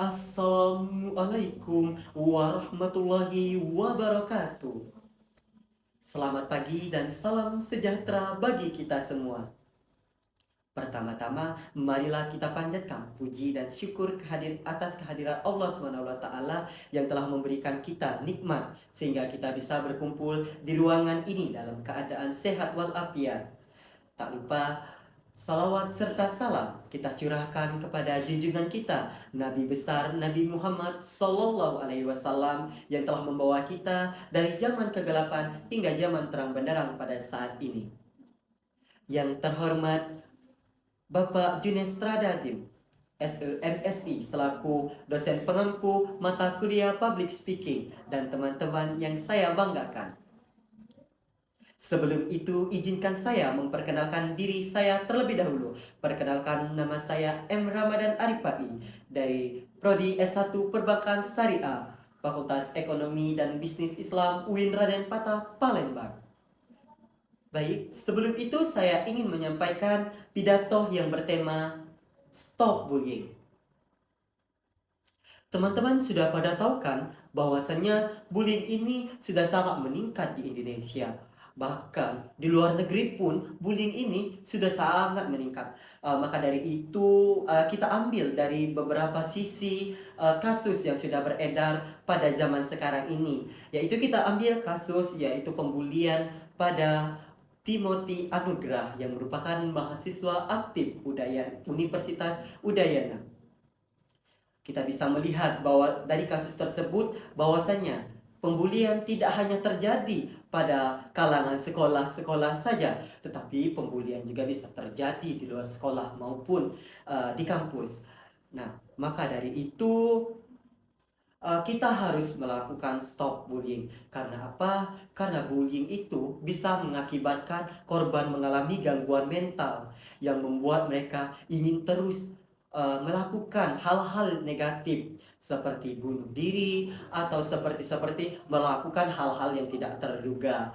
Assalamualaikum warahmatullahi wabarakatuh. Selamat pagi dan salam sejahtera bagi kita semua. Pertama-tama, marilah kita panjatkan puji dan syukur atas kehadiran Allah SWT yang telah memberikan kita nikmat sehingga kita bisa berkumpul di ruangan ini dalam keadaan sehat walafiat. Tak lupa salawat serta salam kita curahkan kepada junjungan kita Nabi besar Nabi Muhammad Sallallahu Alaihi Wasallam yang telah membawa kita dari zaman kegelapan hingga zaman terang benderang pada saat ini. Yang terhormat Bapak Junes Tradadim, SEMSI selaku dosen pengampu mata kuliah Public Speaking dan teman-teman yang saya banggakan. Sebelum itu, izinkan saya memperkenalkan diri saya terlebih dahulu. Perkenalkan, nama saya M. Ramadan Arifai dari Prodi S1 Perbankan Syariah, Fakultas Ekonomi dan Bisnis Islam UIN Raden Patah, Palembang. Baik, sebelum itu saya ingin menyampaikan pidato yang bertema Stop Bullying. Teman-teman sudah pada tahu kan bahwasannya bullying ini sudah sangat meningkat di Indonesia. Bahkan di luar negeri pun bullying ini sudah sangat meningkat. Maka dari itu kita ambil dari beberapa sisi kasus yang sudah beredar pada zaman sekarang ini. Yaitu kita ambil kasus yaitu pembulian pada Timothy Anugrah yang merupakan mahasiswa aktif Universitas Udayana. Kita bisa melihat bahwa dari kasus tersebut bahwasanya pembulian tidak hanya terjadi pada kalangan sekolah-sekolah saja, tetapi pembulian juga bisa terjadi di luar sekolah maupun di kampus. Nah, maka dari itu kita harus melakukan stop bullying. Karena apa? Karena bullying itu bisa mengakibatkan korban mengalami gangguan mental yang membuat mereka ingin terus melakukan hal-hal negatif seperti bunuh diri atau seperti melakukan hal-hal yang tidak terduga.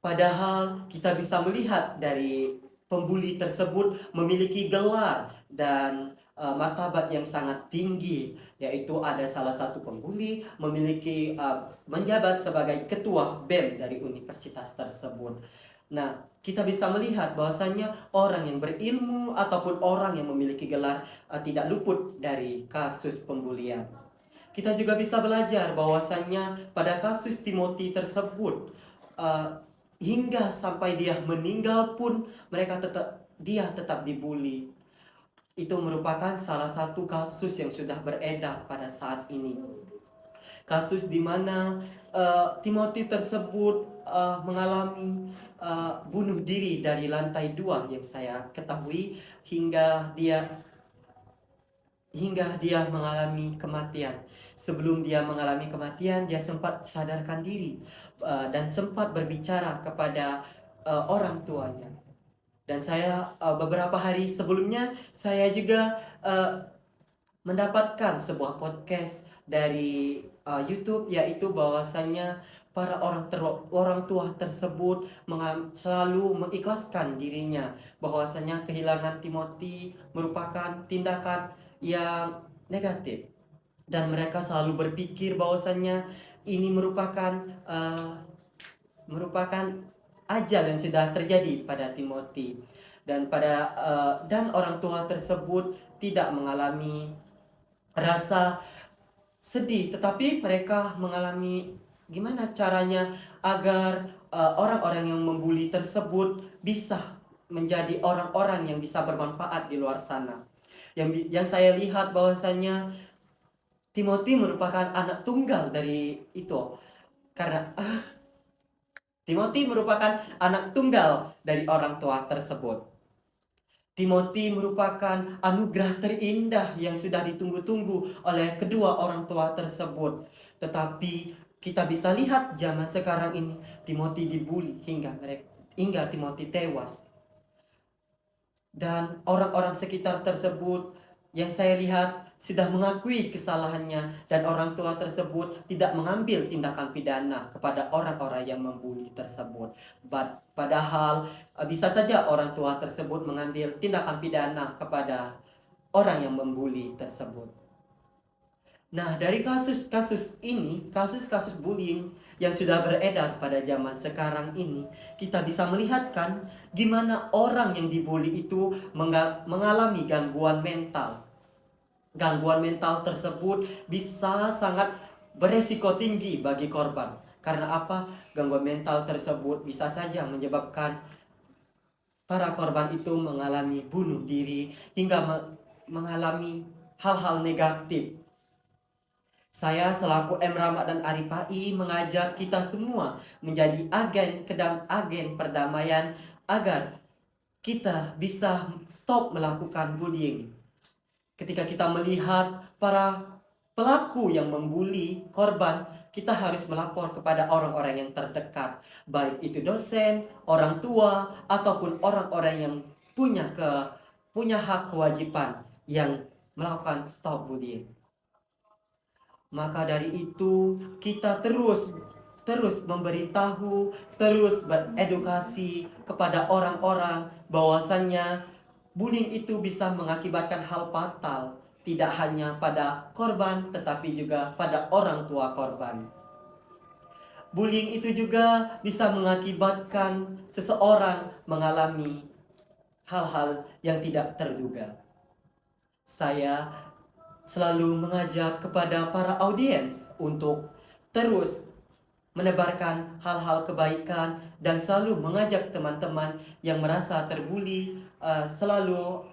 Padahal kita bisa melihat dari pembuli tersebut memiliki gelar dan martabat yang sangat tinggi, yaitu ada salah satu pembuli memiliki menjabat sebagai ketua BEM dari universitas tersebut. Nah, kita bisa melihat bahwasanya orang yang berilmu ataupun orang yang memiliki gelar tidak luput dari kasus pembulian. Kita juga bisa belajar bahwasanya pada kasus Timothy tersebut hingga sampai dia meninggal pun dia tetap dibully. Itu merupakan salah satu kasus yang sudah beredar pada saat ini. Kasus di mana Timothy tersebut mengalami bunuh diri dari lantai 2 yang saya ketahui hingga dia mengalami kematian. Sebelum dia mengalami kematian, dia sempat sadarkan diri dan sempat berbicara kepada orang tuanya. Dan saya beberapa hari sebelumnya saya juga mendapatkan sebuah podcast dari YouTube, yaitu bahwasannya para orang tua tersebut selalu mengikhlaskan dirinya bahwasanya kehilangan Timothy merupakan tindakan yang negatif, dan mereka selalu berpikir bahwasannya ini merupakan ajal yang sudah terjadi pada Timothy, dan orang tua tersebut tidak mengalami rasa sedih, tetapi mereka mengalami gimana caranya agar orang-orang yang membuli tersebut bisa menjadi orang-orang yang bisa bermanfaat di luar sana. Yang saya lihat bahwasanya Timothy merupakan anak tunggal dari itu, karena Timothy merupakan anak tunggal dari orang tua tersebut. Timothy merupakan anugerah terindah yang sudah ditunggu-tunggu oleh kedua orang tua tersebut. Tetapi kita bisa lihat zaman sekarang ini Timothy dibully hingga Timothy tewas. Dan orang-orang sekitar tersebut yang saya lihat sudah mengakui kesalahannya, dan orang tua tersebut tidak mengambil tindakan pidana kepada orang-orang yang membuli tersebut. Padahal bisa saja orang tua tersebut mengambil tindakan pidana kepada orang yang membuli tersebut. Nah, dari kasus-kasus ini, kasus-kasus bullying yang sudah beredar pada zaman sekarang ini, kita bisa melihatkan gimana orang yang dibully itu mengalami gangguan mental. Gangguan mental tersebut bisa sangat beresiko tinggi bagi korban. Karena apa? Gangguan mental tersebut bisa saja menyebabkan para korban itu mengalami bunuh diri hingga mengalami hal-hal negatif. Saya selaku M. Rahmat dan Aripai mengajak kita semua menjadi agen perdamaian agar kita bisa stop melakukan bullying. Ketika kita melihat para pelaku yang membuli korban, kita harus melapor kepada orang-orang yang terdekat, baik itu dosen, orang tua, ataupun orang-orang yang punya hak kewajiban yang melakukan stop bullying. Maka dari itu kita terus memberitahu, terus beredukasi kepada orang-orang bahwasannya bullying itu bisa mengakibatkan hal fatal, tidak hanya pada korban tetapi juga pada orang tua korban. Bullying itu juga bisa mengakibatkan seseorang mengalami hal-hal yang tidak terduga. Saya selalu mengajak kepada para audiens untuk terus menebarkan hal-hal kebaikan dan selalu mengajak teman-teman yang merasa terbuli, selalu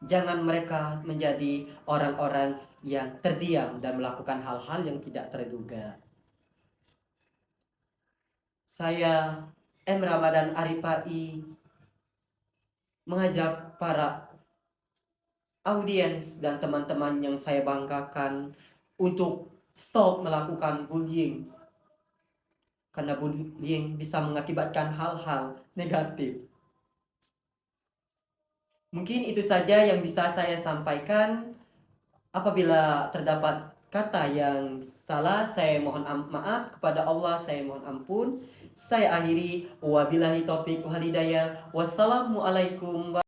jangan mereka menjadi orang-orang yang terdiam dan melakukan hal-hal yang tidak terduga. Saya M. Ramadan Aripai mengajak para audiens dan teman-teman yang saya banggakan untuk stop melakukan bullying. Karena bullying bisa mengakibatkan hal-hal negatif. Mungkin itu saja yang bisa saya sampaikan. Apabila terdapat kata yang salah, saya mohon maaf kepada Allah, saya mohon ampun. Saya akhiri, wabillahi taufiq wal hidayah. Wassalamualaikum